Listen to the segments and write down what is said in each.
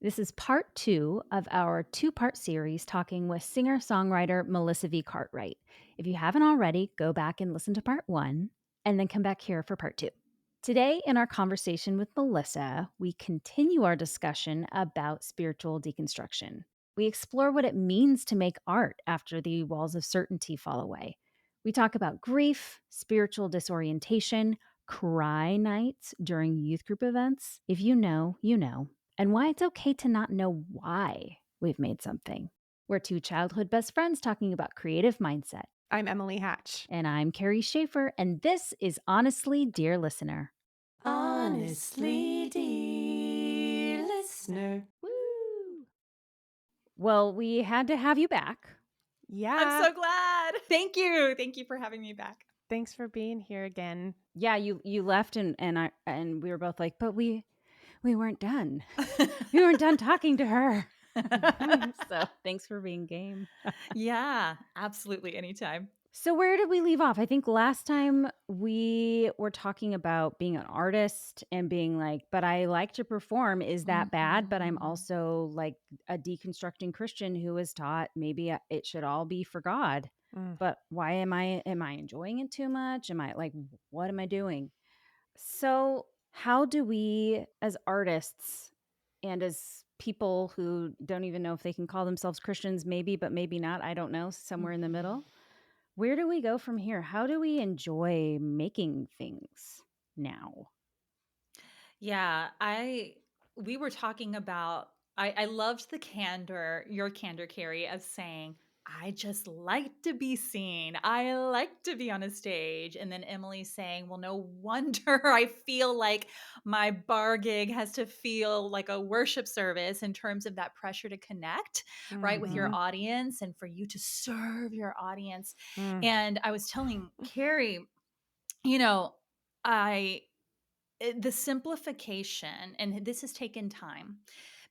This is part 2 of our 2-part series talking with singer-songwriter Melissa V. Cartwright. If you haven't already, go back and listen to part 1 and then come back here for part 2. Today, in our conversation with Melissa, we continue our discussion about spiritual deconstruction. We explore what it means to make art after the walls of certainty fall away. We talk about grief, spiritual disorientation, cry nights during youth group events. If you know, you know, and why it's okay to not know why we've made something. We're two childhood best friends talking about creative mindset. I'm Emily Hatch. And I'm Carrie Schaefer, and this is Honestly, Dear Listener. Honestly, dear listener. Woo! Well, we had to have you back. Yeah. I'm so glad. Thank you. Thank you for having me back. Thanks for being here again. Yeah, you left and we were both like, but we weren't done. We weren't done talking to her. So thanks for being game. Yeah, absolutely. Anytime. So where did we leave off? I think last time we were talking about being an artist and being like, but I like to perform. Is that bad? But I'm also like a deconstructing Christian who was taught maybe it should all be for God. But why am I enjoying it too much? Am I like, what am I doing? So how do we as artists and as people who don't even know if they can call themselves Christians, maybe, but maybe not, I don't know, somewhere in the middle, where do we go from here? How do we enjoy making things now? Yeah, we were talking about I loved the candor, your candor, Carrie, of saying, I just like to be seen. I like to be on a stage. And then Emily saying, well, no wonder I feel like my bar gig has to feel like a worship service in terms of that pressure to connect, right, with your audience and for you to serve your audience. And I was telling Carrie, you know, I the simplification, and this has taken time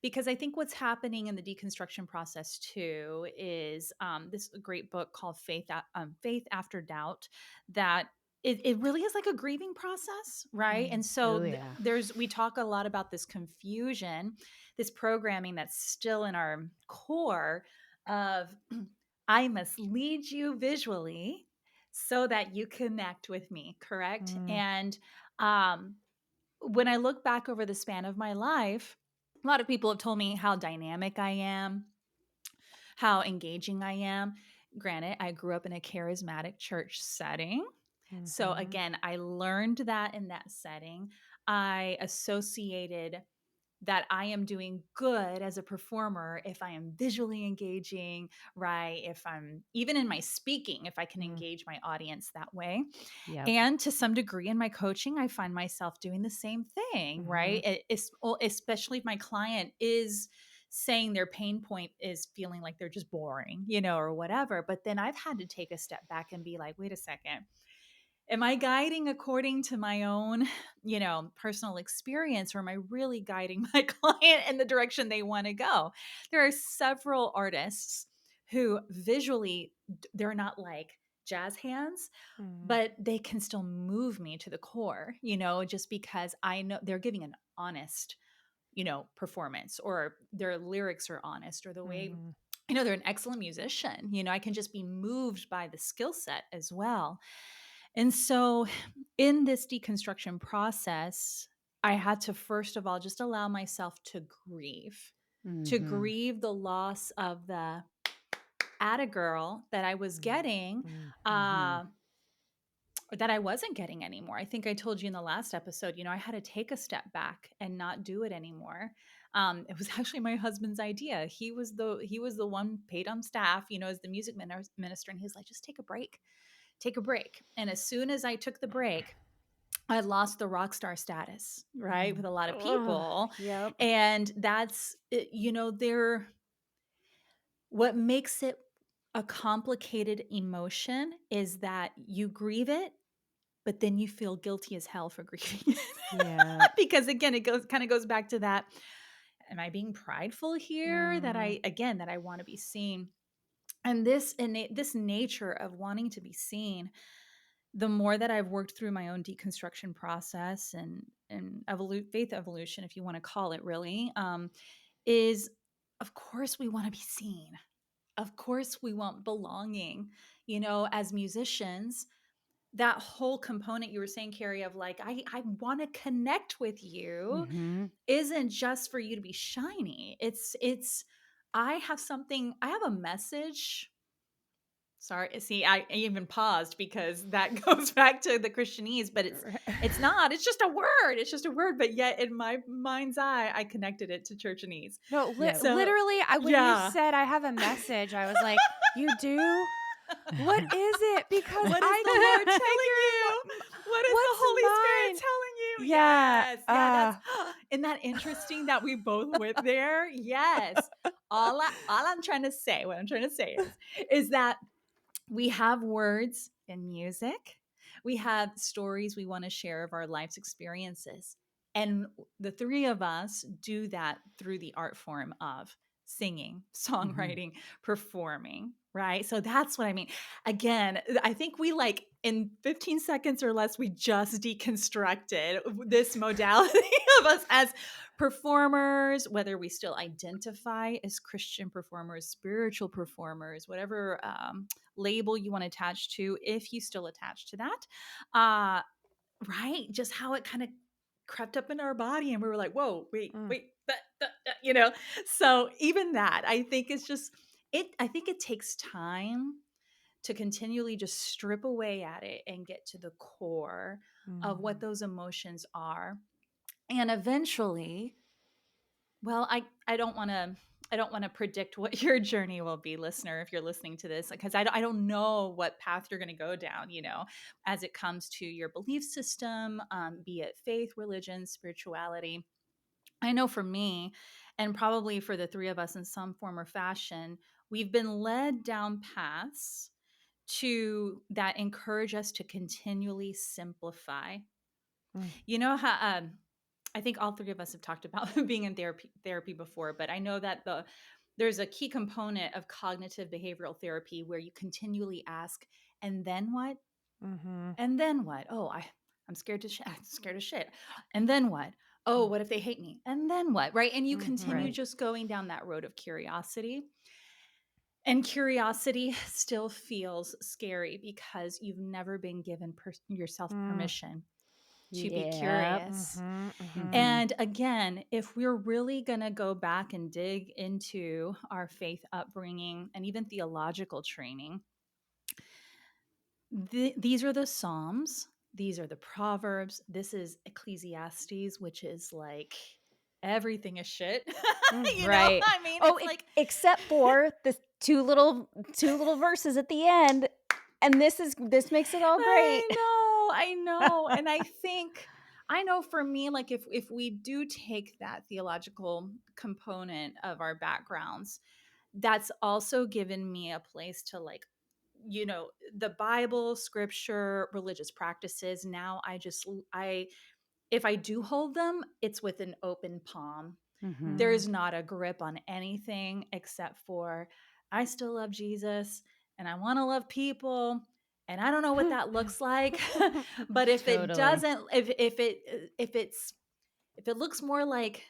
because I think what's happening in the deconstruction process too is this great book called Faith After Doubt that it really is like a grieving process, right? And so Oh, yeah. we talk a lot about this confusion, this programming that's still in our core of I must lead you visually so that you connect with me, correct? And um, when I look back over the span of my life, a lot of people have told me how dynamic I am, how engaging I am. Granted, I grew up in a charismatic church setting. So again, I learned that in that setting. I associated that I am doing good as a performer if I am visually engaging, right? If I'm even in my speaking, if I can engage my audience that way. Yep. And to some degree in my coaching, I find myself doing the same thing, right? Especially if my client is saying their pain point is feeling like they're just boring, or whatever. But then I've had to take a step back and be like, wait a second. Am I guiding according to my own, personal experience, or am I really guiding my client in the direction they want to go? There are several artists who visually, they're not like jazz hands, but they can still move me to the core, just because I know they're giving an honest, performance, or their lyrics are honest, or the way, they're an excellent musician. I can just be moved by the skill set as well. And so in this deconstruction process, I had to first of all just allow myself to grieve the loss of the atta girl that I was getting, that I wasn't getting anymore. I think I told you in the last episode, I had to take a step back and not do it anymore. It was actually my husband's idea. He was the one paid on staff, as the music minister, and he's like, just take a break. Take a break. And as soon as I took the break, I lost the rock star status, right? With a lot of people. Yep. And that's, what makes it a complicated emotion is that you grieve it, but then you feel guilty as hell for grieving it. Yeah. Because again, it kind of goes back to that. Am I being prideful here that I want to be seen? And this nature of wanting to be seen, the more that I've worked through my own deconstruction process and faith evolution, if you want to call it, really, is, of course, we want to be seen. Of course, we want belonging. As musicians, that whole component you were saying, Carrie, of like, I want to connect with you Mm-hmm. isn't just for you to be shiny. I have a message. Sorry, see, I even paused because that goes back to the Christianese, but it's not. It's just a word. It's just a word, but yet in my mind's eye, I connected it to churchanese. No, Yep. So, literally, when you yeah. said I have a message, I was like, "You do? What is it?" Because What is I the Lord can't telling figure you? What is the what's Holy Spirit mine. telling you? Yeah. Yes. Yeah, isn't that interesting that we both went there? Yes. What I'm trying to say is that we have words and music. We have stories we want to share of our life's experiences. And the three of us do that through the art form of singing, Mm-hmm. songwriting, performing, right? So that's what I mean. Again, I think we like in 15 seconds or less, we just deconstructed this modality of us as performers, whether we still identify as Christian performers, spiritual performers, whatever label you want to attach to, if you still attach to that. Uh, right? Just how it kind of crept up in our body and we were like, whoa, Mm, wait, you know? So even that, I think it's just, I think it takes time to continually just strip away at it and get to the core of what mm, those emotions are. And eventually, well, I don't want to predict what your journey will be, listener, if you're listening to this, because I don't know what path you're going to go down, as it comes to your belief system, be it faith, religion, spirituality. I know for me, and probably for the three of us in some form or fashion, we've been led down paths that encourage us to continually simplify. mm, You know how I think all three of us have talked about being in therapy before, but I know that there's a key component of cognitive behavioral therapy where you continually ask, and then what? mhm, And then what? Oh, I'm scared I'm scared of shit. And then what? Oh, mm, what if they hate me? And then what? Right? And you continue mhm, Right. just going down that road of curiosity. And curiosity still feels scary because you've never been given yourself mm, permission to be Yep. curious. mhm, mhm, Mm-hmm. And again, if we're really going to go back and dig into our faith upbringing and even theological training, these are the Psalms, these are the Proverbs, this is Ecclesiastes, which is like everything is shit. mm. Right. I mean, Oh, it's like, except for the two little verses at the end, and this makes it all great. I know. And I know for me, like if we do take that theological component of our backgrounds, that's also given me a place to like, the Bible, scripture, religious practices. Now if I do hold them, it's with an open palm. Mm-hmm. Mm, There's not a grip on anything except for I still love Jesus and I want to love people. And I don't know what that looks like. But if it Totally. doesn't, if it looks more like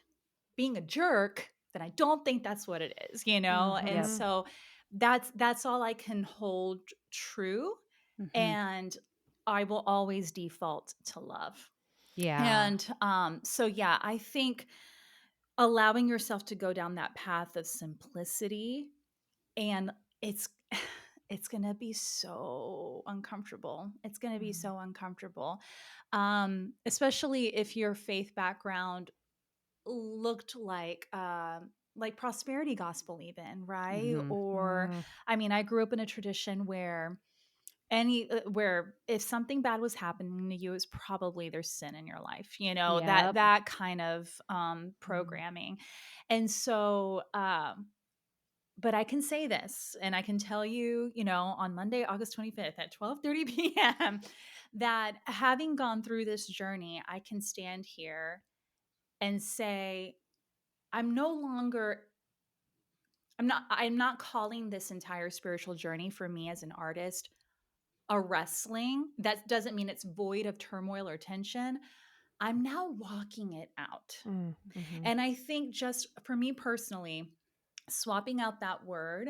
being a jerk, then I don't think that's what it is. And Yep. mhm, so that's all I can hold true. Mm-hmm. And I will always default to love. Yeah. And so yeah, I think allowing yourself to go down that path of simplicity, and it's it's going to be so uncomfortable. It's going to be mhm, so uncomfortable. Especially if your faith background looked like prosperity gospel even, right? Mm-hmm. Or mm, I mean, I grew up in a tradition where if something bad was happening to you, it's probably there's sin in your life, that Yep. that kind of mm, programming. And so but I can say this, and I can tell you, on Monday, August 25th at 12:30 p.m., that having gone through this journey, I can stand here and say, I'm no longer I'm not calling this entire spiritual journey for me as an artist a wrestling. That doesn't mean it's void of turmoil or tension. I'm now walking it out. Mm-hmm. And I think just for me personally, swapping out that word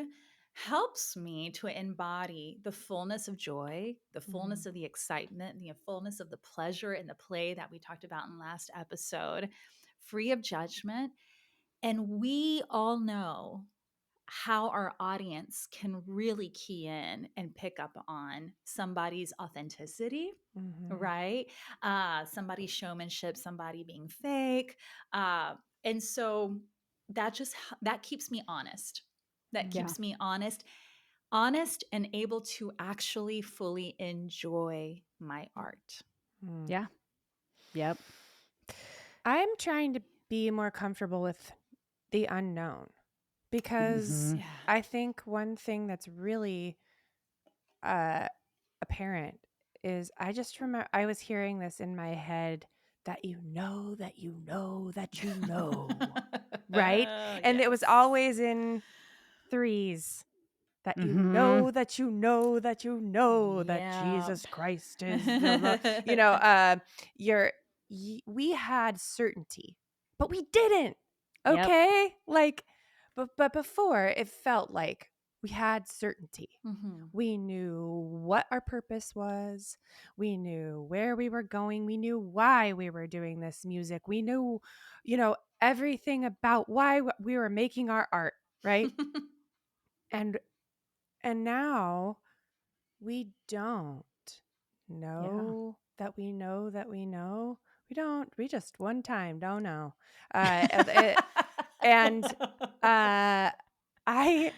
helps me to embody the fullness of joy, the fullness of the excitement, the fullness of the pleasure and the play that we talked about in last episode, free of judgment. And we all know how our audience can really key in and pick up on somebody's authenticity, Mm-hmm. right? Somebody's showmanship, somebody being fake. And so that keeps me honest. That Yeah. keeps me honest and able to actually fully enjoy my art. Mm. Yeah. Yep. I'm trying to be more comfortable with the unknown because Mhm. Yeah. I think one thing that's really uh, apparent is I just remember I was hearing this in my head that you know that you know that you know, right? And it was Yes. always in threes. That you Mhm. know that you know that you know that Yeah. Jesus Christ is you're we had certainty, but we didn't. Yep. Okay, like, but before it felt like we had certainty. Mhm. We knew what our purpose was. We knew where we were going. We knew why we were doing this music. We knew, everything about why we were making our art, right? And and now we don't Yeah. know that we know that we know. We don't. We just one time don't know. And uh, I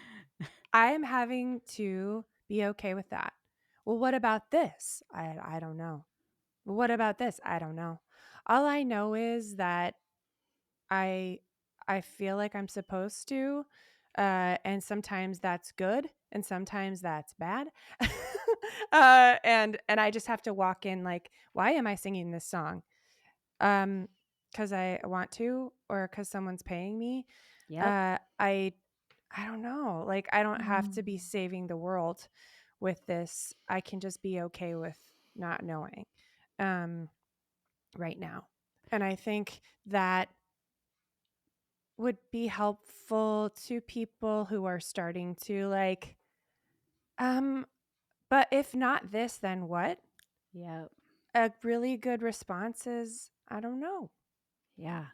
am having to be okay with that. Well, what about this? I don't know. Well, what about this? I don't know. All I know is that I I feel like I'm supposed to, and sometimes that's good, and sometimes that's bad. And I just have to walk in like, why am I singing this song? Because I want to, or because someone's paying me. Yep. I don't know. Like, I don't have to be Mm. saving the world with this. I can just be okay with not knowing, um, right now. And I think that would be helpful to people who are starting to like, um, but if not this, then what? Yep. A really good response is, I don't know. Yeah.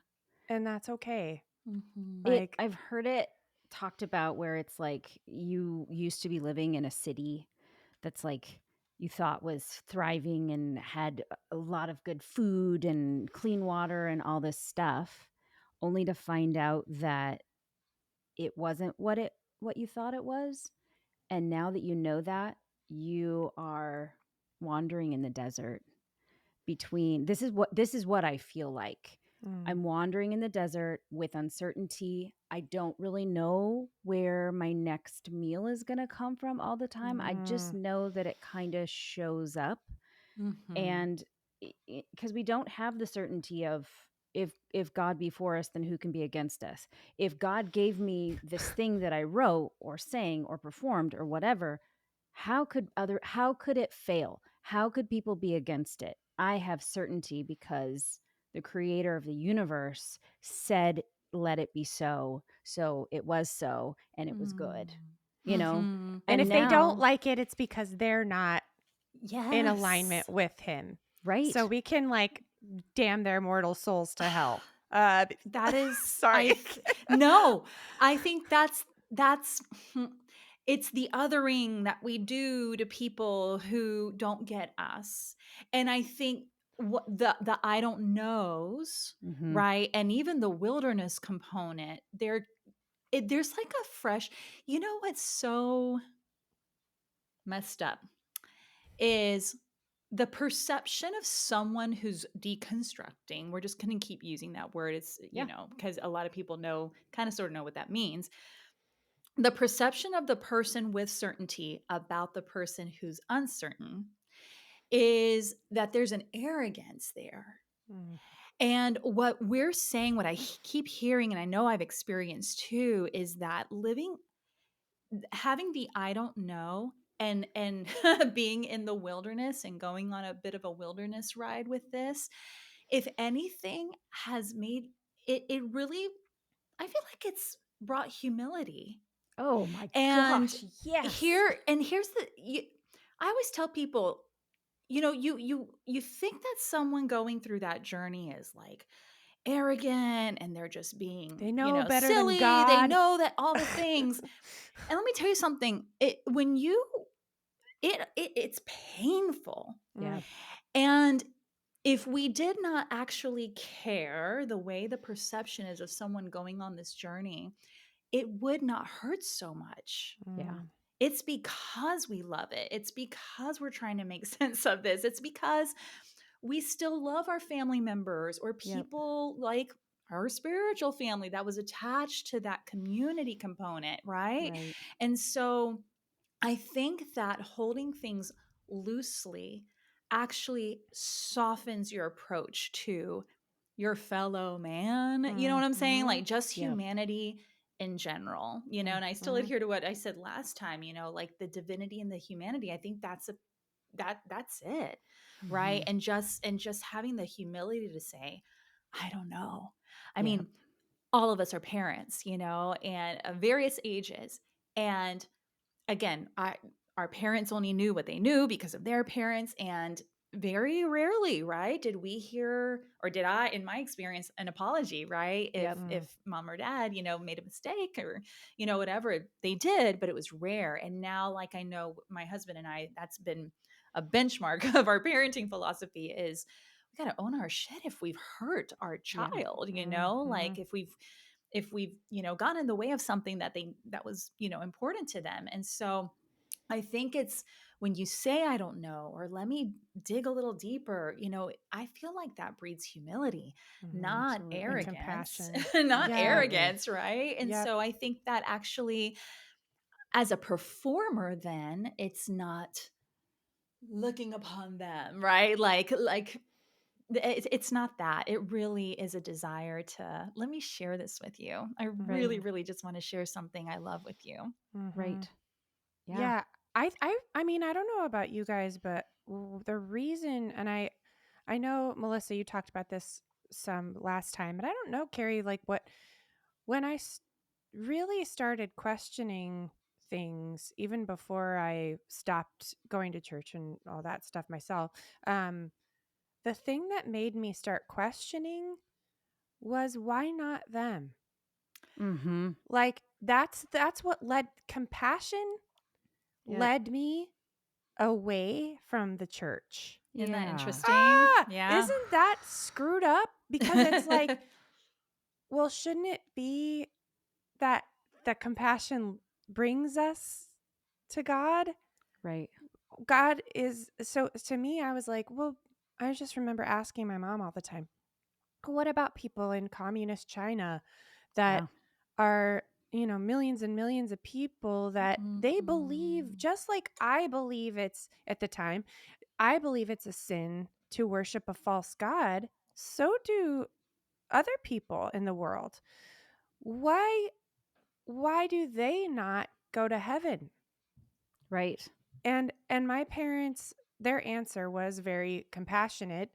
And that's okay. Mhm. Like, I've heard it talked about where it's like you used to be living in a city that's like you thought was thriving and had a lot of good food and clean water and all this stuff, only to find out that it wasn't what you thought it was. And now that you know that, you are wandering in the desert between this is what I feel like. mm, I'm wandering in the desert with uncertainty. I don't really know where my next meal is going to come from all the time. I just mm, know that it kind of shows up, Mhm. and because we don't have the certainty of if God be for us, then who can be against us? If God gave me this thing that I wrote or sang or performed or whatever, how could it fail? How could people be against it? I have certainty because the creator of the universe said, let it be so. So it was so, and it was good, Mm. you know? Mhm. and And if they don't now, like it, it's because they're not in alignment Yes. with him. So right. we can like damn their mortal souls to hell. That is Sorry. no, I think that's it's the othering that we do to people who don't get us. And I think what the I don't knows, Mhm. right? And even the wilderness component, there's like a fresh, what's so messed up is the perception of someone who's deconstructing. We're just going to keep using that word. It's, Yeah. because a lot of people kind of sort of know what that means. The perception of the person with certainty about the person who's uncertain is that there's an arrogance there. Mm, And what we're saying, what I keep hearing, and I know I've experienced too, is that having the I don't know and being in the wilderness and going on a bit of a wilderness ride with this if anything has made it really, I feel like it's brought humility. Oh my And gosh. Yes. here's I always tell people, you think that someone going through that journey is like arrogant and they're just being, They know better than silly. They God. know that all the things. And let me tell you something. It's painful. Yeah. Mm, And if we did not actually care the way the perception is of someone going on this journey, it would not hurt so much. Yeah. mm, It's because we love it. It's because we're trying to make sense of this. It's because we still love our family members or Yep. people like our spiritual family that was attached to that community component, right? Right. And so I think that holding things loosely actually softens your approach to your fellow man. You know what I'm saying? Mhm. Like just Yep. humanity in general, and I still Mhm. adhere to what I said last time, like the divinity and the humanity. I think that's it. Right. Mhm. And just having the humility to say, I don't know. I Yep. mean, all of us are parents, and of various ages. And again, our parents only knew what they knew because of their parents, and very rarely, right, did we hear, or did I, in my experience, an apology, right? If Yep. Mm. if mom or dad, made a mistake, or whatever they did, but it was rare. And now, like, I know my husband and I, that's been a benchmark of our parenting philosophy is we got to own our shit if we've hurt our Yeah. child, like Mhm. if we've gotten in the way of something that was important to them. And so I think it's when you say I don't know, or let me dig a little deeper, I feel like that breeds humility, Mhm. not And Absolutely. arrogance. compassion. Not Yep. Absolutely. arrogance, right? And Yep. so I think that actually, as a performer, then it's not looking upon them, right? Like it's not that. It really is a desire to, let me share this with you. I Right. really, really just want to share something I love with you. Mhm. Right. Yeah. Yeah. I mean, I don't know about you guys, but the reason, and I know, Melissa, you talked about this some last time, but I don't know, Carrie, like when really started questioning things, even before I stopped going to church and all that stuff myself, um, the thing that made me start questioning was, why not them? Mhm. Like that's what led compassion Yep. led me away from the church. Isn't that Yeah. interesting? Yeah. Isn't that screwed up? Because it's like, well, shouldn't it be that compassion brings us to God? Right. God is so, to me, I was like, well, I just remember asking my mom all the time, what about people in communist China that Yeah. are, millions and millions of people that they believe, Mhm. just like I believe it's, at the time, I believe it's a sin to worship a false god. So do other people in the world. Why do they not go to heaven? Right. And my parents, their answer was very compassionate.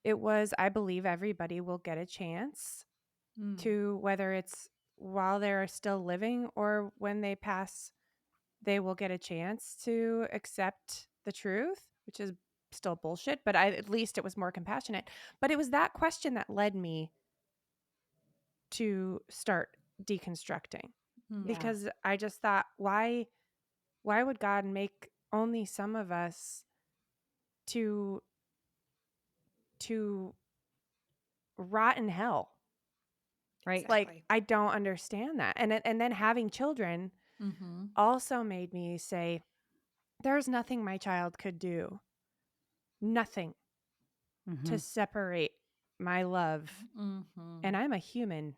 It was, I believe everybody will get a chance Mm. to, whether it's while they're still living or when they pass, they will get a chance to accept the truth, which is still bullshit, but at least it was more compassionate. But it was that question that led me to start deconstructing, Mm. Yeah. because I just thought, why would God make only some of us to to rot in hell? Right. Like, Exactly. I don't understand that. And then having children Mhm. also made me say, there's nothing my child could do, nothing, to Mhm. separate my love. And Mhm. I'm a human.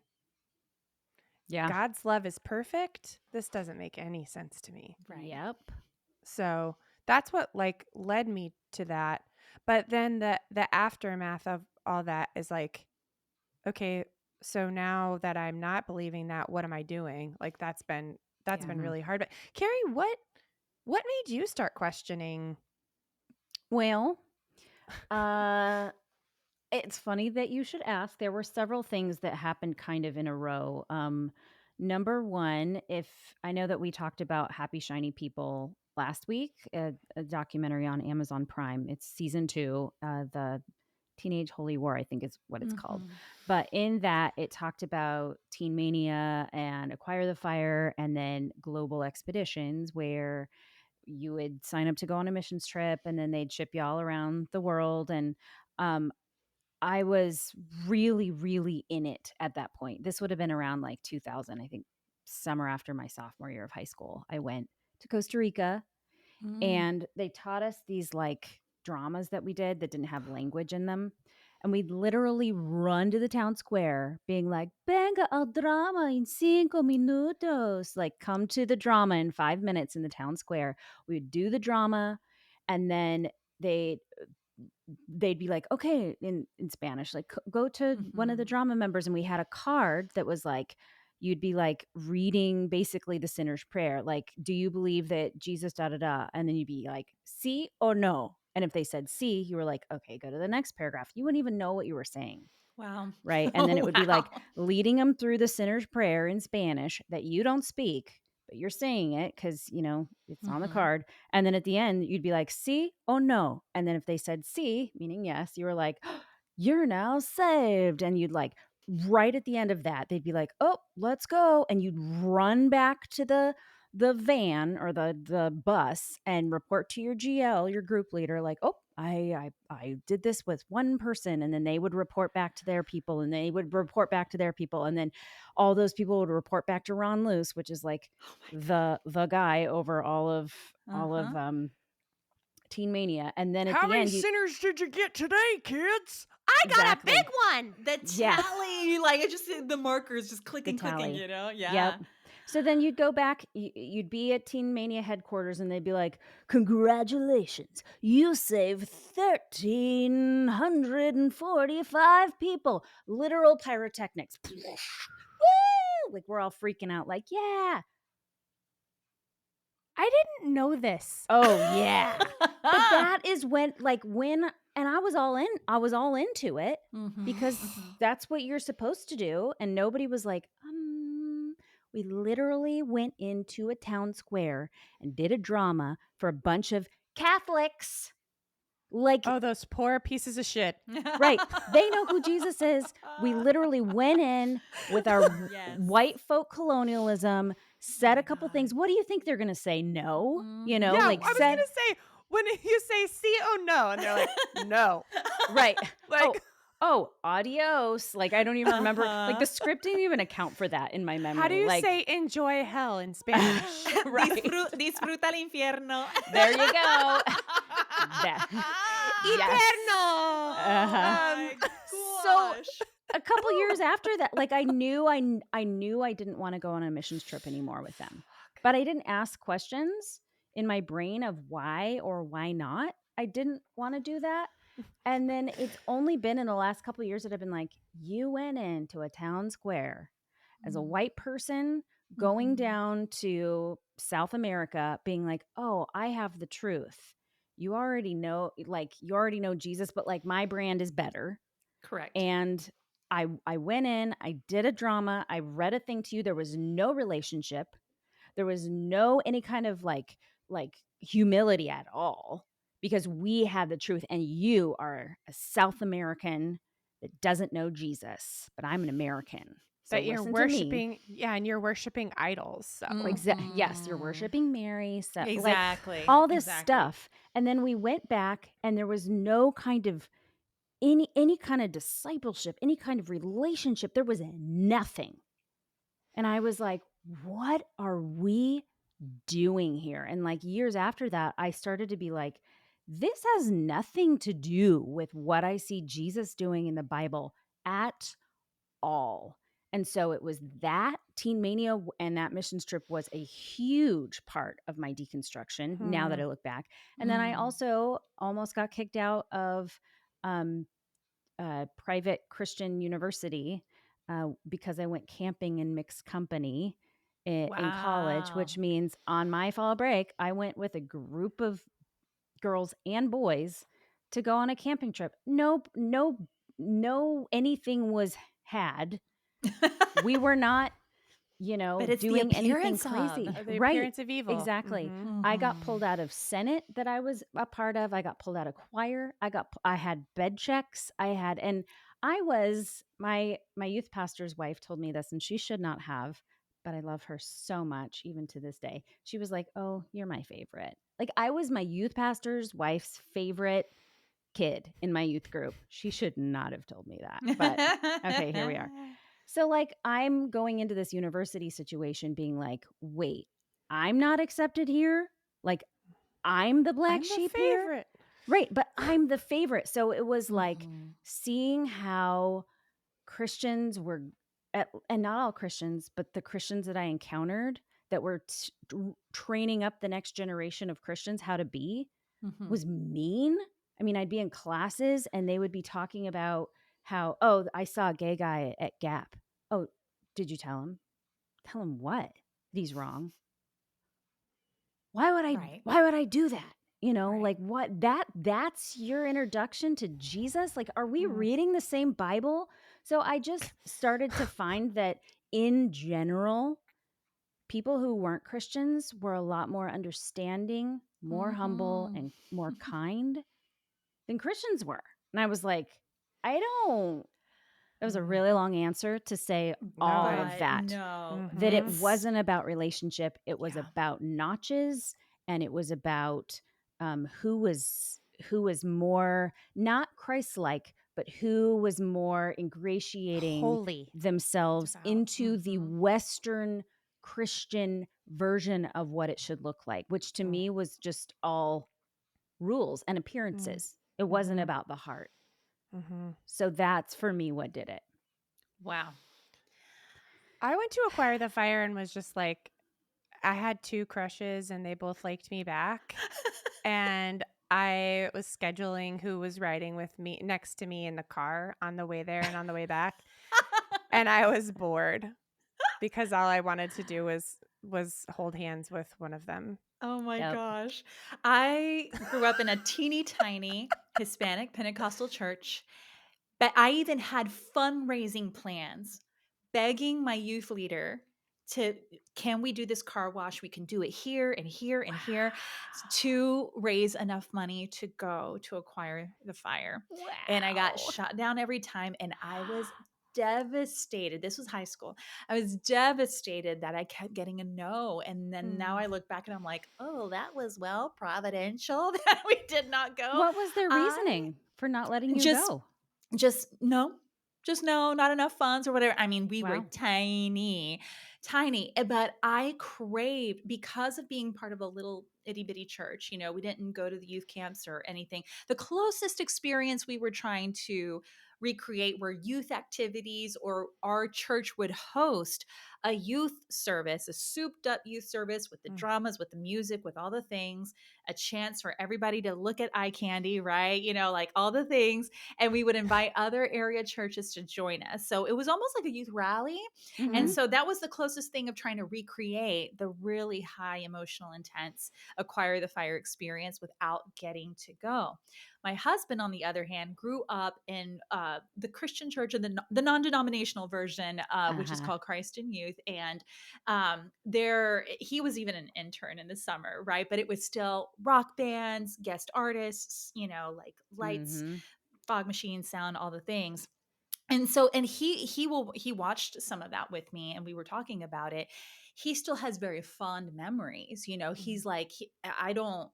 Yeah. God's love is perfect. This doesn't make any sense to me. Right. Yep. So that's what, like, led me to that. But then the aftermath of all that is like, okay, so now that I'm not believing that, what am I doing? Like, that's Yeah. been Mhm. really hard. But Carrie, what made you start questioning? Well, uh It's funny that you should ask. There were several things that happened kind of in a row. Number one, if I know that we talked about Happy Shiny People last week, a documentary on Amazon Prime. It's season 2, the Teenage Holy War, I think is what it's called. Mhm. But in that, it talked about Teen Mania and Acquire the Fire, and then global expeditions where you would sign up to go on a missions trip, and then they'd ship you all around the world. And um, I was really, really in it at that point. This would have been around like 2000, I think, summer after my sophomore year of high school. I went to Costa Rica, Mm. and they taught us these like dramas that we did that didn't have language in them. And we'd literally run to the town square being like, Venga al drama in 5 minutos. Like, come to the drama in 5 minutes in the town square. We would do the drama, and then they they'd be like, okay, in Spanish, like, go to one of the Mhm. drama members. And we had a card that was like, you'd be like reading basically the sinner's prayer. Like, do you believe that Jesus, da da da? And then you'd be like, sí or no. And if they said sí, you were like, okay, go to the next paragraph. You wouldn't even know what you were saying. Wow. Right. And then it would be like Wow. leading them through the sinner's prayer in Spanish that you don't speak, but you're saying it because, it's on the Mhm. card. And then at the end, you'd be like, see, oh no. And then if they said see, meaning yes, you were like, you're now saved. And you'd like, right at the end of that, they'd be like, oh, let's go. And you'd run back to the van or the bus and report to your GL, your group leader, like, oh, I did this with one person. And then they would report back to their people, and they would report back to their people, and then all those people would report back to Ron Luce, which is like Oh my the guy over god. all of Uh-huh. Teen Mania. And then at How the many end, you sinners did you get today, kids? I got a exactly, big one. The yeah, tally, like, it just the markers just the clicking, tally. Yeah. Yep. So then you'd go back, you'd be at Teen Mania headquarters, and they'd be like, congratulations, you saved 1,345 people. Literal pyrotechnics. Woo! Like, we're all freaking out, like, yeah. I didn't know this. Oh, yeah. But that is when and I was all into it Mhm. because Mhm. that's what you're supposed to do. And nobody was like, we literally went into a town square and did a drama for a bunch of Catholics. Like, Oh, those poor pieces of shit. right. They know who Jesus is. We literally went in with our Yes. white folk colonialism, Oh said a my couple god. things. What do you think they're going to say? No, Mhm. Yeah, I like, was said, gonna say when you say "see," oh no, and they're like, "No," right. like, Oh, adios. Like, I don't even remember. Like, the Uh-huh. script didn't even account for that in my how do memory. you Like, say "enjoy hell" in Spanish? right. Disfruta el infierno. There you go. That, yes. Eterno. Oh Uh-huh. my So gosh. a couple years after that, like, I knew I didn't want to go on a missions trip anymore with them. But I didn't ask questions in my brain of why or why not. I didn't want to do that. And then it's only been in the last couple of years that I've been like, you went into a town square as a white person going Mhm. down to South America being like, oh, I have the truth. You already know, Jesus, but like my brand is better. Correct. And I went in, I did a drama, I read a thing to you. There was no relationship. There was no any kind of like humility at all because we had the truth, and you are a South American that doesn't know Jesus, but I'm an American. So That you're listen to me. worshiping, yeah, and you're worshiping idols. So, Yes, you're Mhm. worshiping Mary, so like Exactly. all this Exactly. stuff. And then we went back, and there was no kind of any kind of discipleship, any kind of relationship. There was nothing. And I was like, what are we doing here? And like years after that, I started to be like, this has nothing to do with what I see Jesus doing in the Bible at all. And so it was that Teen Mania and that missions trip was a huge part of my deconstruction now that hmm. I look back. And then I Mm. also almost got kicked out of um, private Christian university because I went camping in mixed company in college, Wow. which means on my fall break, I went with a group of girls and boys to go on a camping trip. No no anything was had. We were not, But it's the doing anything appearance of. crazy. The Right. appearance of evil. Exactly. Mhm. I got Mhm. pulled out of Senate that I was a part of. I got pulled out of choir. I had bed checks. And I was my youth pastor's wife told me this, and she should not have, but I love her so much even to this day. She was like, "Oh, you're my favorite." Like I was my youth pastor's wife's favorite kid in my youth group. She should not have told me that. But okay, here we are. So, like, I'm going into this university situation being like, wait, I'm not accepted here. Like, I'm the black I'm the sheep here. favorite. Right. But I'm the favorite. So it was like Mhm. seeing how Christians were, and not all Christians, but the Christians that I encountered that were training up the next generation of Christians how to be Mhm. was mean. I mean, I'd be in classes and they would be talking about how, oh, I saw a gay guy at Gap. Oh, did you tell him? Tell him what? That he's wrong. Right. Why would I do that? Right. Like that's your introduction to Jesus? Like, are we Mm. reading the same Bible? So I just started to find that in general, people who weren't Christians were a lot more understanding, more humble, Mhm. and more kind than Christians were. And I was like, I don't. That was a Mm. really long answer to say all No. of But that. no, That it Mhm. it's wasn't about relationship. It was yeah. about notches, and it was about who was more not Christ-like, but who was more ingratiating Holy. themselves Devout. into the Mhm. Western Christian version of what it should look like, which to Mm. me was just all rules and Mm. appearances. It wasn't Mhm. about the heart. Mhm. So that's for me what did it. Wow. I went to Acquire the Fire and was just like, I had 2 crushes and they both liked me back. And I was scheduling who was riding with me next to me in the car on the way there and on the way back. And I was bored because all I wanted to do was hold hands with one of them. Oh my Yep. gosh. I grew up in a teeny tiny Hispanic Pentecostal church, but I even had fundraising plans, begging my youth leader to, can we do this car wash? We can do it here and here and here to raise enough money to go to acquire the fire. And I got Wow. shot down every time, and I was devastated. This was high school. I was devastated that I kept getting a no. And then now I look back and I'm like, oh, that was well providential that we did not go. What was their I reasoning for not letting you just go? just no. Just no, not enough funds or whatever. I mean, we were Wow. tiny, tiny, but I craved because of being part of a little itty bitty church. We didn't go to the youth camps or anything. The closest experience we were trying to recreate were youth activities, or our church would host a youth service, a souped up youth service with the Mm. dramas, with the music, with all the things, a chance for everybody to look at eye candy, right? Like all the things, and we would invite other area churches to join us. So it was almost like a youth rally. And Mhm. so that was the closest thing of trying to recreate the really high emotional, intense acquire the fire experience without getting to go. My husband, on the other hand, grew up in the Christian church, and the non-denominational version, which is Uh-huh. called Christ in Youth. And he was even an intern in the summer, right? But it was still rock bands, guest artists, like lights, Mhm. fog machine sound, all the things. And he watched some of that with me, and we were talking about it. He still has very fond memories. Mm. He's like, I don't,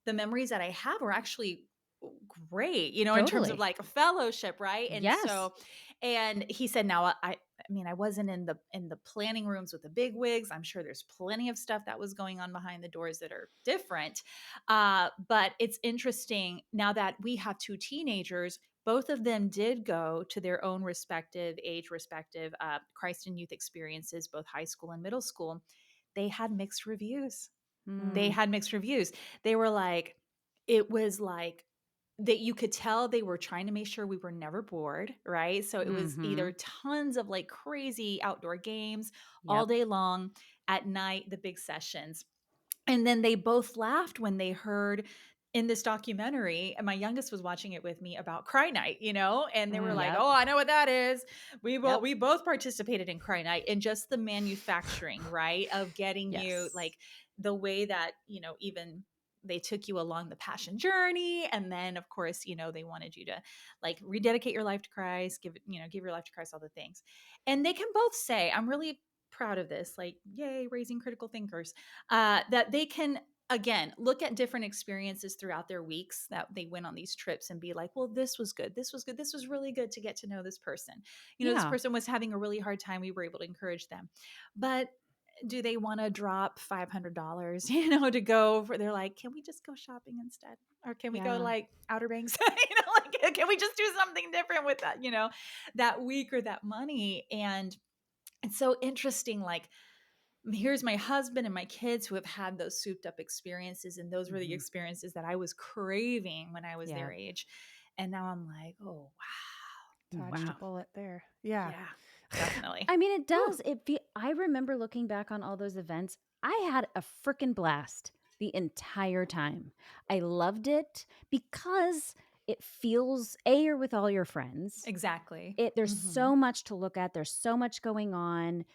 the memories that I have are actually great, in terms of Totally. like a fellowship, right? And Yes. so, and he said, now I mean, I wasn't in the planning rooms with the big wigs. I'm sure there's plenty of stuff that was going on behind the doors that are different. But it's interesting now that we have 2 teenagers. Both of them did go to their own respective Christ and youth experiences, both high school and middle school. They had mixed reviews. They Mm. had mixed reviews. They were like, it was like that you could tell they were trying to make sure we were never bored, right? So it was either Mhm. tons of like crazy outdoor games all Yep. day long, at night, the big sessions. And then they both laughed when they heard in this documentary, and my youngest was watching it with me about Cry Night, and they were like, Yep. "Oh, I know what that is." Yep. We both participated in Cry Night, and just the manufacturing, right, of getting you Yes. like the way that, even they took you along the passion journey, and then of course, they wanted you to like rededicate your life to Christ, give your life to Christ, all the things. And they can both say, I'm really proud of this, like, yay, raising critical thinkers, that they can again look at different experiences throughout their weeks that they went on these trips and be like, well, this was good, this was good, this was really good to get to know this person. This Yeah. person was having a really hard time, we were able to encourage them. But do they want to drop $500 to go for, they're like, can we just go shopping instead, or can we go to Yeah. like Outer Banks? Like, can we just do something different with that, that week or that money? And it's so interesting, like, here's my husband and my kids who have had those souped up experiences, and those were the experiences that I was craving when I was Yeah. their age. And now I'm like, oh wow. Dodged a Wow. bullet there. Yeah. Yeah, definitely. I mean, it Whew. does. I remember looking back on all those events. I had a freaking blast the entire time. I loved it because it feels you're with all your friends. Exactly. There's so much to look at. There's so much going on.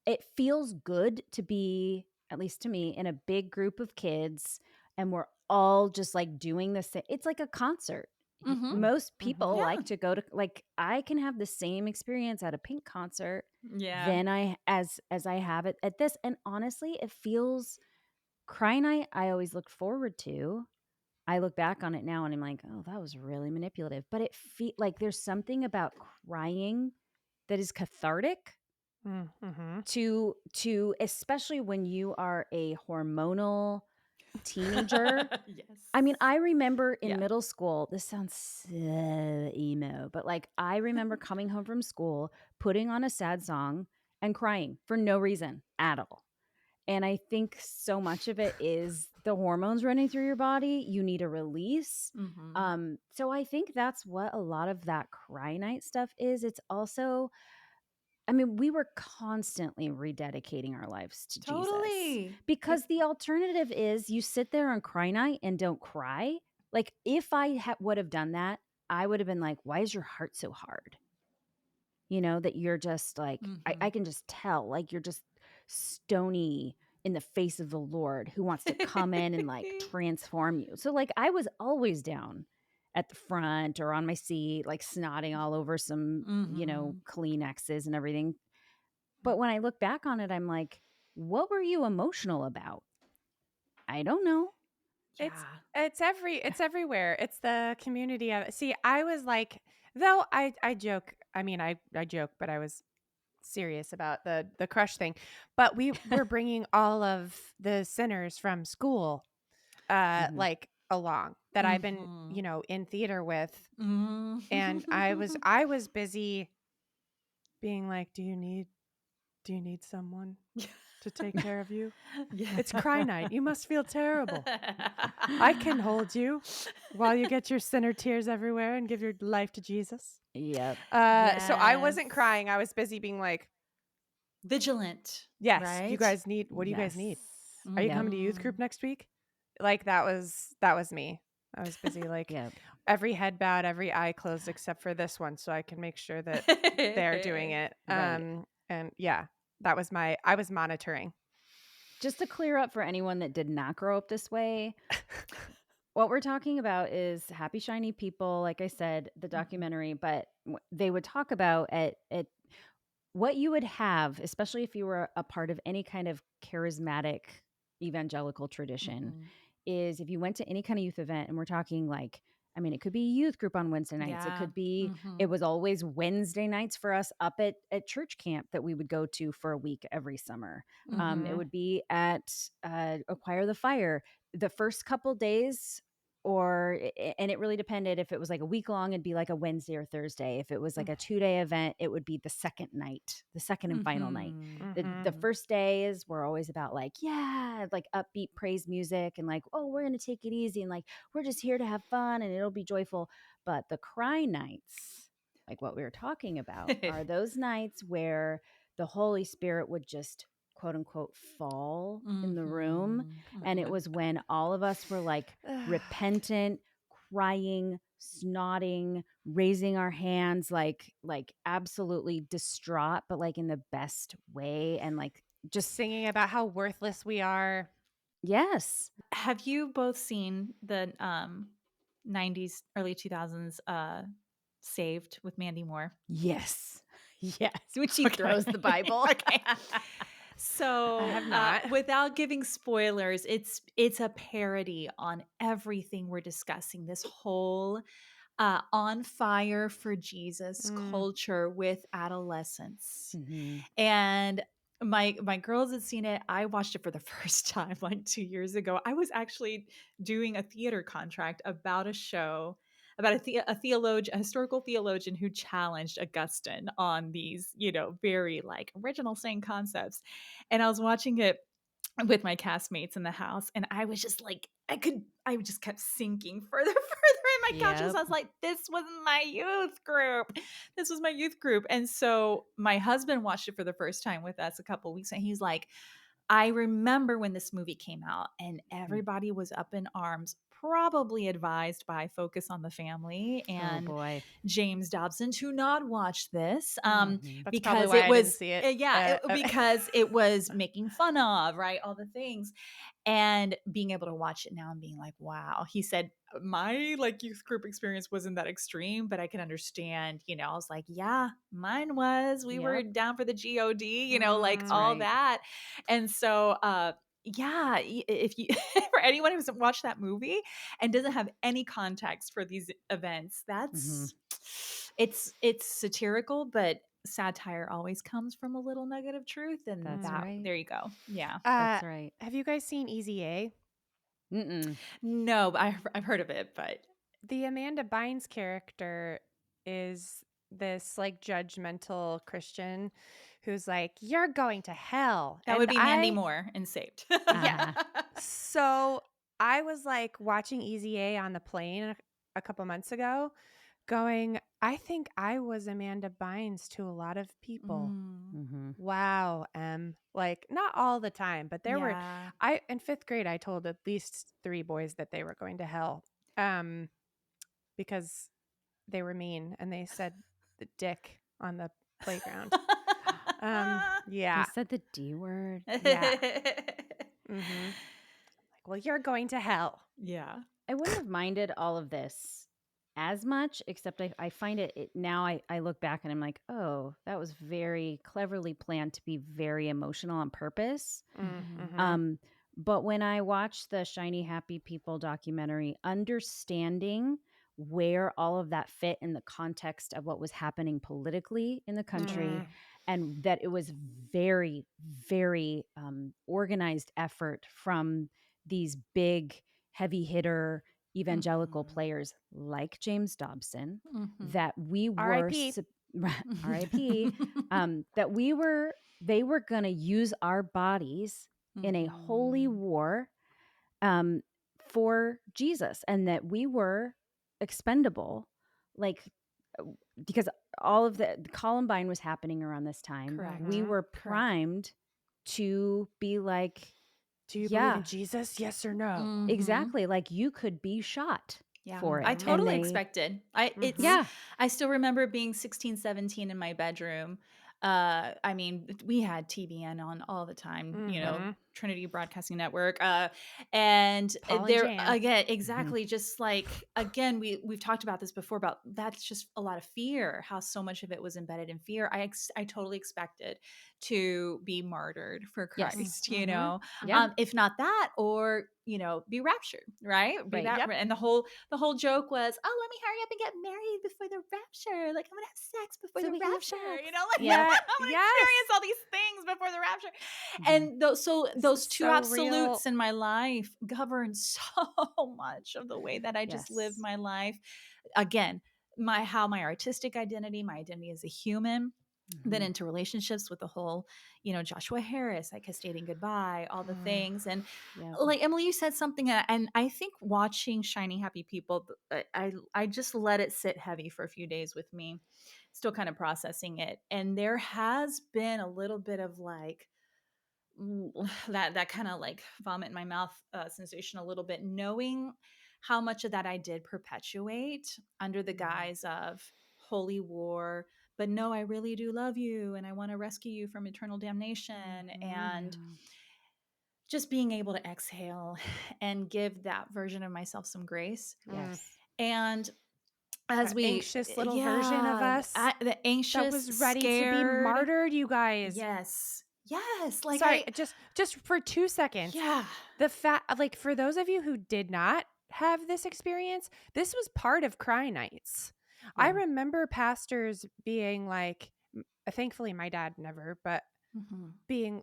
It feels good to be, at least to me, in a big group of kids, and we're all just like doing the same. It's like a concert. Mm-hmm. Most people Yeah. like to go to, like, I can have the same experience at a Pink concert Yeah. than as I have it at this. And honestly, it feels, Cry Night I always looked forward to. I look back on it now and I'm like, oh, that was really manipulative. But it feel like there's something about crying that is cathartic Mm-hmm. to especially when you are a hormonal teenager. Yes. I mean, I remember in Yeah. middle school, this sounds so emo, but like I remember coming home from school, putting on a sad song and crying for no reason at all. And I think so much of it is the hormones running through your body. You need a release. So I think that's what a lot of that Cry Night stuff is. It's also, I mean, we were constantly rededicating our lives to Jesus, Totally. because the alternative is you sit there on Cry Night and don't cry. Like if I would have done that, I would have been like, why is your heart so hard? That you're just like, I can just tell, like, you're just stony in the face of the Lord who wants to come in and like transform you. So like I was always down at the front or on my seat, like snotting all over some, Kleenexes and everything. But when I look back on it, I'm like, what were you emotional about? I don't know. It's Yeah. it's everywhere. It's the community of it. See, I was like, though I joke. I mean, I joke, but I was serious about the crush thing. But we were bringing all of the sinners from school, Mhm. like along that I've been, in theater with, and I was busy being like, do you need someone to take care of you? Yeah. It's Cry Night. You must feel terrible. I can hold you while you get your sinner tears everywhere and give your life to Jesus. Yep. So I wasn't Yes. crying. I was busy being like, Vigilant, yes, you right? guys need, what do you guys Yes. need? Are you Yep. coming to youth group next week? Like that was me. I was busy like Yep. every head bowed, every eye closed except for this one so I can make sure that they're doing it. Right. And yeah, I was monitoring. Just to clear up for anyone that did not grow up this way, what we're talking about is Happy Shiny People, like I said, the documentary, but they would talk about at what you would have, especially if you were a part of any kind of charismatic evangelical tradition, is if you went to any kind of youth event, and we're talking like, I mean, it could be a youth group on Wednesday nights. It Yeah. could be, it was always Wednesday nights for us up at church camp that we would go to for a week every summer. It would be at Acquire the Fire the first couple days, and it really depended. If it was like a week long, it'd be like a Wednesday or Thursday. If it was like a 2-day event, it would be the second night, the second and final night. The first days were always about like, yeah, like upbeat praise music and like, oh, we're going to take it easy and like, we're just here to have fun and it'll be joyful. But the Cry Nights, like what we were talking about, are those nights where the Holy Spirit would just quote unquote fall in the room. And it Mhm. was when all of us were like repentant, crying, snotting, raising our hands, like absolutely distraught, but like in the best way. And like just, singing about how worthless we are. yes. Have you both seen the 90s, early 2000s Saved with Mandy Moore? Yes. Yes. When she Okay. throws the Bible. Okay. So, I have not. without giving spoilers, it's a parody on everything we're discussing. This whole on fire for Jesus culture with adolescence. Mhm. And my girls had seen it. I watched it for the first time like 2 years ago. I was actually doing a theater contract about a show about a theologian, a historical theologian who challenged Augustine on these, very like original sane concepts. And I was watching it with my castmates in the house, and I was just like, I just kept sinking further further in my couch because Yep. I was like, this was my youth group. This was my youth group. And so my husband watched it for the first time with us a couple weeks, and he's like, I remember when this movie came out and everybody was up in arms, probably advised by Focus on the Family Oh and boy. James Dobson to not watch this, Mhm. That's probably because why it I didn't was see it. because it was making fun of, right, all the things. And being able to watch it now and being like, wow. He said, my like youth group experience wasn't that extreme, but I can understand, I was like, yeah, mine was. We were Yep. down for the God, like That's all right. that. And so yeah, if you for anyone who's watched that movie and doesn't have any context for these events, Mhm. it's satirical, but satire always comes from a little nugget of truth, and That's right. there you go. Yeah. That's right. Have you guys seen Easy A? Mm-mm. No, but I've heard of it, but The Amanda Bynes character is this like judgmental Christian who's like, you're going to hell. that would be Mandy Moore in Saved. Yeah. Uh-huh. So I was like watching Easy A on the plane a couple months ago, going, I think I was Amanda Bynes to a lot of people. Mm, Mhm. Wow, like not all the time, but there were yeah. I in 5th grade I told at least 3 boys that they were going to hell. Because they were mean and they said the dick on the playground. They Yeah. said the D word. Yeah. Mhm. Like, well, you're going to hell. Yeah. I wouldn't have minded all of this as much, except I find now I look back and I'm like, oh, that was very cleverly planned to be very emotional on purpose. Mhm. But when I watched the Shiny Happy People documentary, understanding where all of that fit in the context of what was happening politically in the country, Mm. and that it was very, very organized effort from these big, heavy hitter evangelical Mhm. players like James Dobson, Mhm. that we were, R.I.P. RIP, that they were going to use our bodies in a holy Mhm. war um, for Jesus, and that we were expendable, like because all of the Columbine was happening around this time. Correct. We were Correct. primed to be like, Do you believe yeah, in Jesus? Yes or no? Mhm. exactly. Like you could be shot Yeah, for I it. And totally they, expected. Mhm. yeah, I still remember being 16, 17 in my bedroom. I mean, we had TBN on all the time, yep. Mhm. Trinity Broadcasting Network. And Paul and there Jan. again, Mhm. exactly, just like again, we've talked about this before about that's just a lot of fear, how so much of it was embedded in fear. I totally expected to be martyred for Yes. Christ, Mhm. Yeah. if not that, or be raptured, right? Be Right. that, Yep. and the whole joke was, oh, let me hurry up and get married before the rapture. Like I'm gonna have sex before So the we can have rapture, sex. like Yep. I'm gonna experience Yes. all these things before the rapture. Mhm. And This those is two so real. absolutes in my life govern so much of the way that I just live Yes. my life. Again, my artistic identity, my identity as a human, then Mhm. into relationships with the whole, Joshua Harris, like his dating goodbye, all the Mm. things. And Yep. like Emily, you said something, and I think watching Shiny Happy People, I just let it sit heavy for a few days with me, still kind of processing it. And there has been a little bit of like, that kind of like vomit in my mouth sensation a little bit, knowing how much of that I did perpetuate under the guise of holy war. But no, I really do love you and I want to rescue you from eternal damnation. And Yeah. just being able to exhale and give that version of myself some grace. Yes. And as That we, anxious little version of yeah, us the that anxious, was ready to be scared. martyred, you guys. Yes. Yes. Like Sorry, just for 2 seconds. yeah. The fact, like, for those of you who did not have this experience, this was part of cry nights. I Yeah. remember pastors being like, thankfully my dad never, but Mhm.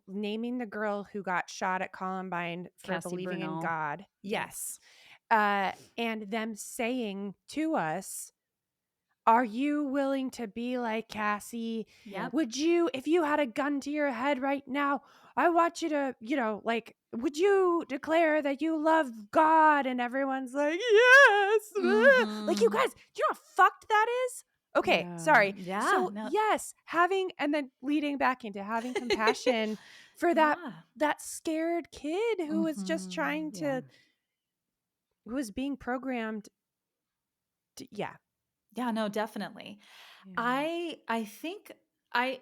naming the girl who got shot at Columbine for Cassie believing in Bernal. God. Yes. And them saying to us, are you willing to be like Cassie? Yep. Would you, if you had a gun to your head right now, I want you to, like, would you declare that you love God? And everyone's like, yes. Like, you Mhm. guys, do you know how fucked that is? Okay, Yeah. sorry. Yeah. So, No. yes, and then leading back into having compassion for Yeah. that scared kid who was just Mhm. trying Yeah. to, who was being programmed to, yeah. Yeah, no, definitely. Yeah. I think I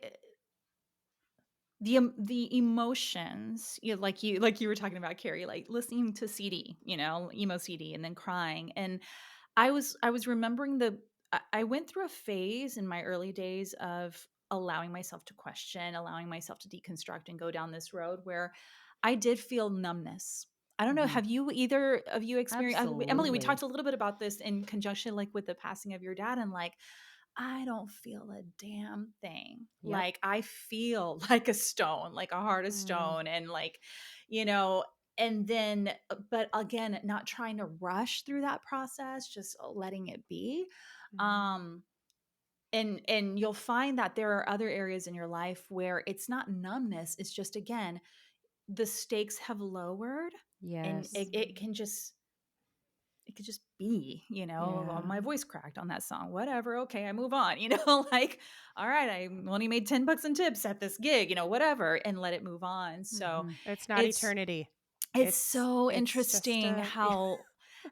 the emotions, like you were talking about, Carrie, like listening to CD, emo CD, and then crying. And I was remembering I went through a phase in my early days of allowing myself to question, allowing myself to deconstruct and go down this road where I did feel numbness. I don't know. Mhm. Have you either of you experienced, Emily? We Absolutely. talked a little bit about this in conjunction, like with the passing of your dad, and like I don't feel a damn thing. Yep. Like I feel like a stone, like a heart of Mm, stone, and like, you know, and then, but again, not trying to rush through that process, just letting it be. mhm, Um, and you'll find that there are other areas in your life where it's not numbness, it's just again, the stakes have lowered and Yes. it could just be, Yeah. my mhm, voice cracked on that song. Whatever. Okay, I move on, like, all right, I only made 10 bucks in tips at this gig, whatever, and let it move on. So Mhm. it's not it's eternity. it's It's so it's just interesting a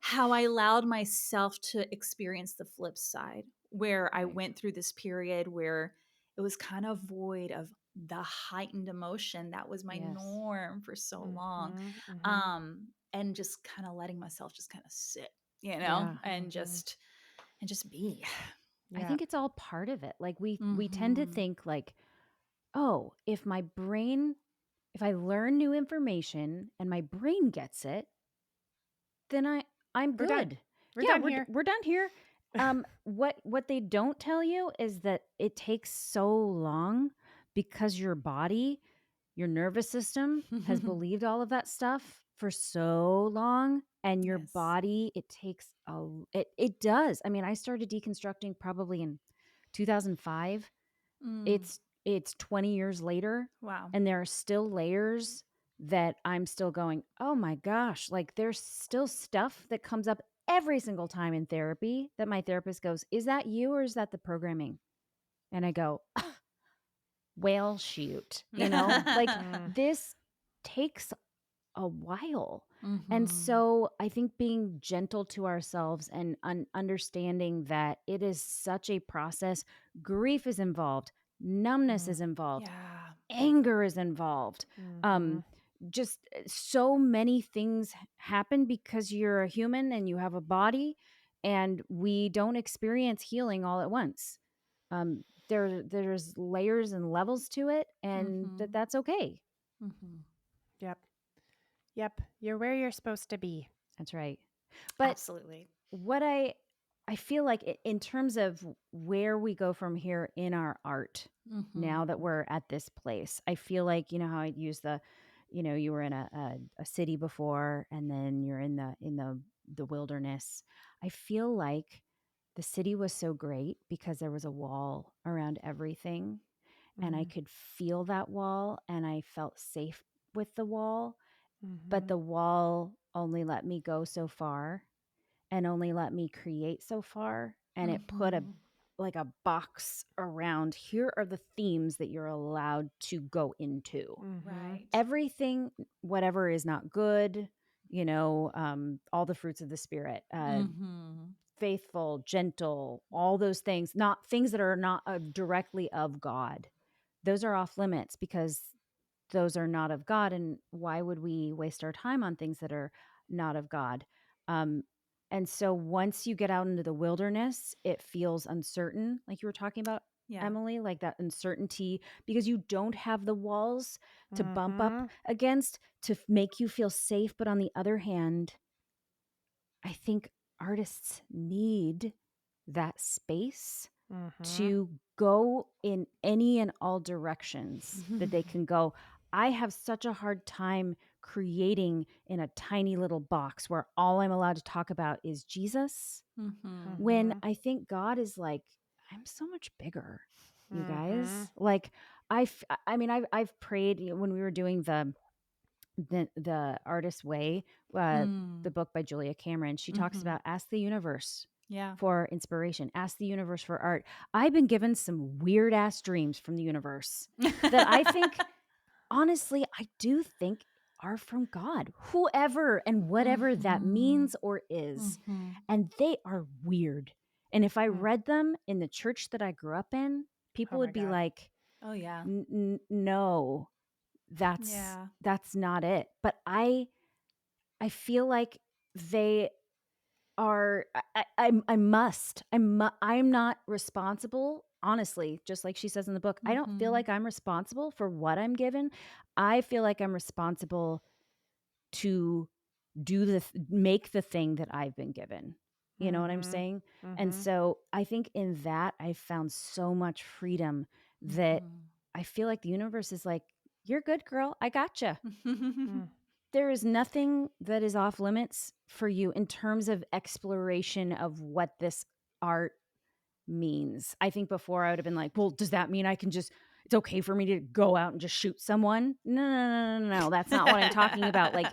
how I allowed myself to experience the flip side, where I Right. went through this period where it was kind of void of the heightened emotion that was my Yes. norm for so long. mhm, mhm, And just kind of letting myself just kind of sit, Yeah. and mhm. just be. I Yeah. think it's all part of it. Like we tend to Mhm. think like, "Oh, if I learn new information and my brain gets it, then I'm We're done. good." We're Yeah, done here. we're done here. What they don't tell you is that it takes so long because your nervous system has believed all of that stuff for so long, and your Yes. body, it takes it does. I mean, I started deconstructing probably in 2005. Mm. It's 20 years later, Wow. and there are still layers that I'm still going, "Oh my gosh," like there's still stuff that comes up every single time in therapy that my therapist goes, "Is that you or is that the programming?" And I go, "Well, shoot." Like Mm, this takes a while. And Mhm. so I think being gentle to ourselves and understanding that it is such a process, grief is involved, numbness mm, is involved, Yeah. anger is involved. Um, mhm, just so many things happen because you're a human and you have a body, and we don't experience healing all at once. There's layers and levels to it, and Mhm. that's okay. Mhm. yep. Yep. You're where you're supposed to be. That's right. But Absolutely. what I feel like in terms of where we go from here in our art, now Mhm. that we're at this place, I feel like, how I use you were in a city before, and then you're in the wilderness. I feel like the city was so great because there was a wall around everything, and I Mm, could feel that wall, and I felt safe with the wall, but mhm, the wall only let me go so far and only let me create so far. And it put a Mhm. like a box around, here are the themes that you're allowed to go into. Right. Everything, whatever is not good, all the fruits of the spirit, faithful, gentle, all those things, not things that are not directly of God. Those are off limits because those are not of God. And why would we waste our time on things that are not of God? And so once you get out into the wilderness, it feels uncertain, like you were talking about, Yeah. Emily, like that uncertainty, because you don't have the walls to bump up against to make you feel safe. But on the other hand, I think artists need that space to go in any and all directions that they can go. I have such a hard time creating in a tiny little box where all I'm allowed to talk about is Jesus, when I think God is like, I'm so much bigger, you guys. Like I've prayed when we were doing the Artist's Way, the book by Julia Cameron. She talks about ask the universe Yeah. for inspiration, ask the universe for art. I've been given some weird ass dreams from the universe that I think, honestly, I do think are from God, whoever and whatever that means or is. And they are weird. And if I read them in the church that I grew up in, people would be like, Oh yeah. no, that's not it. But I feel like they are. I'm not responsible. Honestly, just like she says in the book, I don't feel like I'm responsible for what I'm given. I feel like I'm responsible to make the thing that I've been given. You know what I'm saying? And so I think in that I found so much freedom that I feel like the universe is like, you're good, girl. I gotcha. There is nothing that is off limits for you in terms of exploration of what this art means. I think before I would have been like, well, does that mean I can just, it's okay for me to go out and just shoot someone? No. That's not what I'm talking about. Like,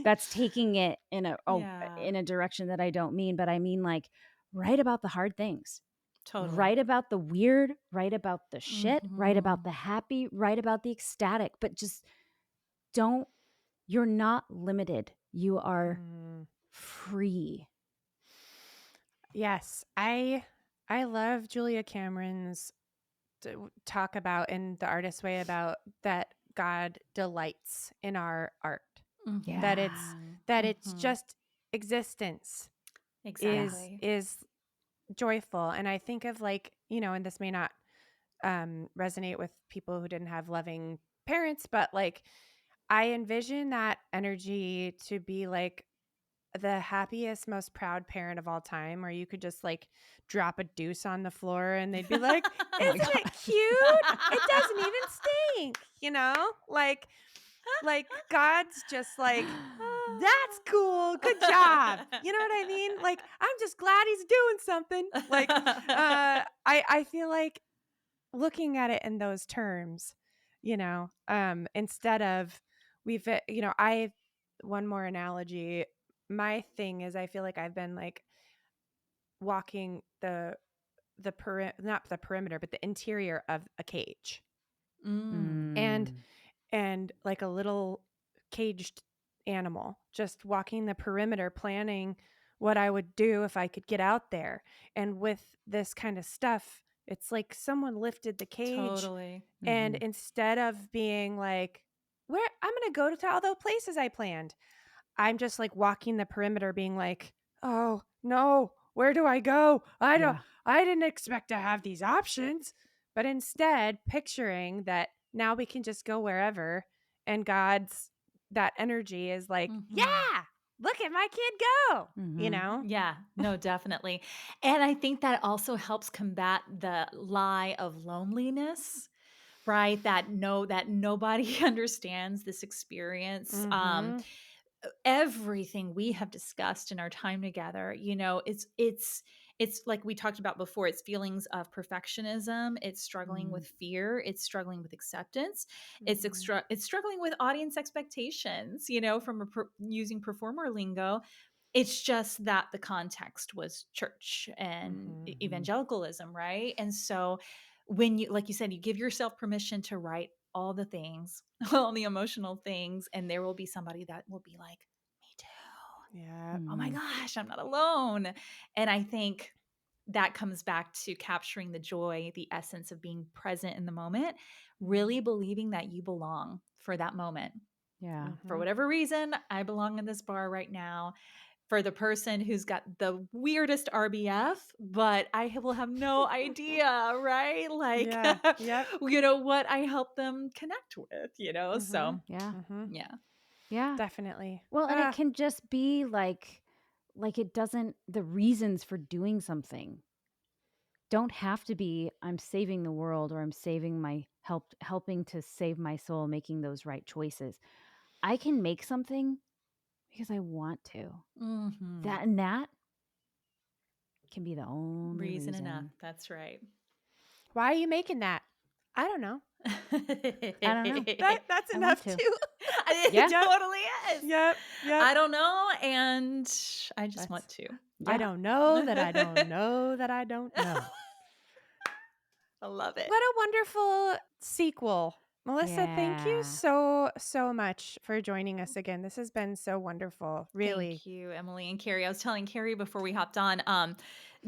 that's taking it in a direction that I don't mean, but I mean, like, write about the hard things. Totally. Write about the weird, write about the shit, write about the happy, write about the ecstatic, but just you're not limited. You are free. Yes, I love Julia Cameron's talk about in The Artist's Way about that God delights in our art. Yeah. That it's just existence Exactly. is joyful. And I think of, like, and this may not resonate with people who didn't have loving parents, but like I envision that energy to be like the happiest, most proud parent of all time, where you could just like drop a deuce on the floor and they'd be like, Oh my isn't God. it cute? It doesn't even stink, like God's just like, that's cool. Good job. You know what I mean? Like, I'm just glad he's doing something. Like, I feel like looking at it in those terms, instead of I, one more analogy, my thing is I feel like I've been like walking not the perimeter, but the interior of a cage, and like a little caged animal, just walking the perimeter, planning what I would do if I could get out there. And with this kind of stuff, it's like someone lifted the cage, Totally. and instead of being like, where I'm going to go to all the places I planned, I'm just like walking the perimeter being like, oh no, where do I go? I didn't expect to have these options. But instead picturing that now we can just go wherever, and that energy is like, yeah, look at my kid go, Yeah, no, definitely. And I think that also helps combat the lie of loneliness, right? That nobody understands this experience. Everything we have discussed in our time together, it's like we talked about before, it's feelings of perfectionism, it's struggling with fear, it's struggling with acceptance, it's struggling with audience expectations, from using performer lingo. It's just that the context was church and Mhm. evangelicalism, right? And so when you, like you said, you give yourself permission to write all the things, all the emotional things, and there will be somebody that will be like, me too. Yeah. Oh my Mm. gosh, I'm not alone. And I think that comes back to capturing the joy, the essence of being present in the moment, really believing that you belong for that moment. Yeah. For Mhm. whatever reason, I belong in this bar right now. For the person who's got the weirdest RBF, but I will have no idea, right? Like, Yeah. Yep. what I help them connect with, Mhm. So, Yeah. Mhm. yeah. Yeah. Definitely. Well, and it Ah, can just be like it doesn't the reasons for doing something don't have to be I'm saving the world or I'm saving my helping to save my soul, making those right choices. I can make something because I want to. Mhm. That can be the only Reason enough. reason. That's right. why are you making that? I don't know. I don't know. That's I want enough to. too. It Yeah. Yep. totally is. Yep. Yep. I don't know, and I just That's want to. I Yeah. don't know that I don't know that I don't know. I love it. What a wonderful sequel. Melissa, thank you Yeah. so much for joining us again. This has been so wonderful. Really. Thank you, Emily and Carrie. I was telling Carrie before we hopped on,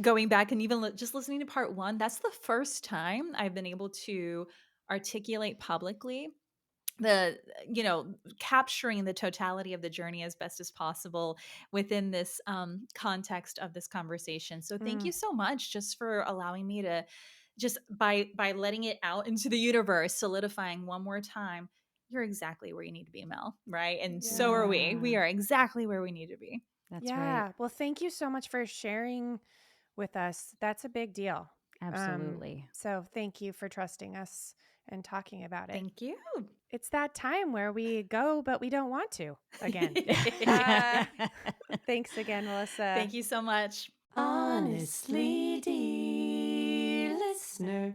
going back and even just listening to part one, that's the first time I've been able to articulate publicly the, capturing the totality of the journey as best as possible within this context of this conversation. So thank Mm, you so much just for allowing me to just by letting it out into the universe, solidifying one more time, you're exactly where you need to be, Mel, right? And so are we. yeah. We are exactly where we need to be. That's right. Yeah. Well, thank you so much for sharing with us. That's a big deal. Absolutely. So thank you for trusting us and talking about it. Thank you. It's that time where we go, but we don't want to again. Uh, thanks again, Melissa. Thank you so much. Honestly, dear listener.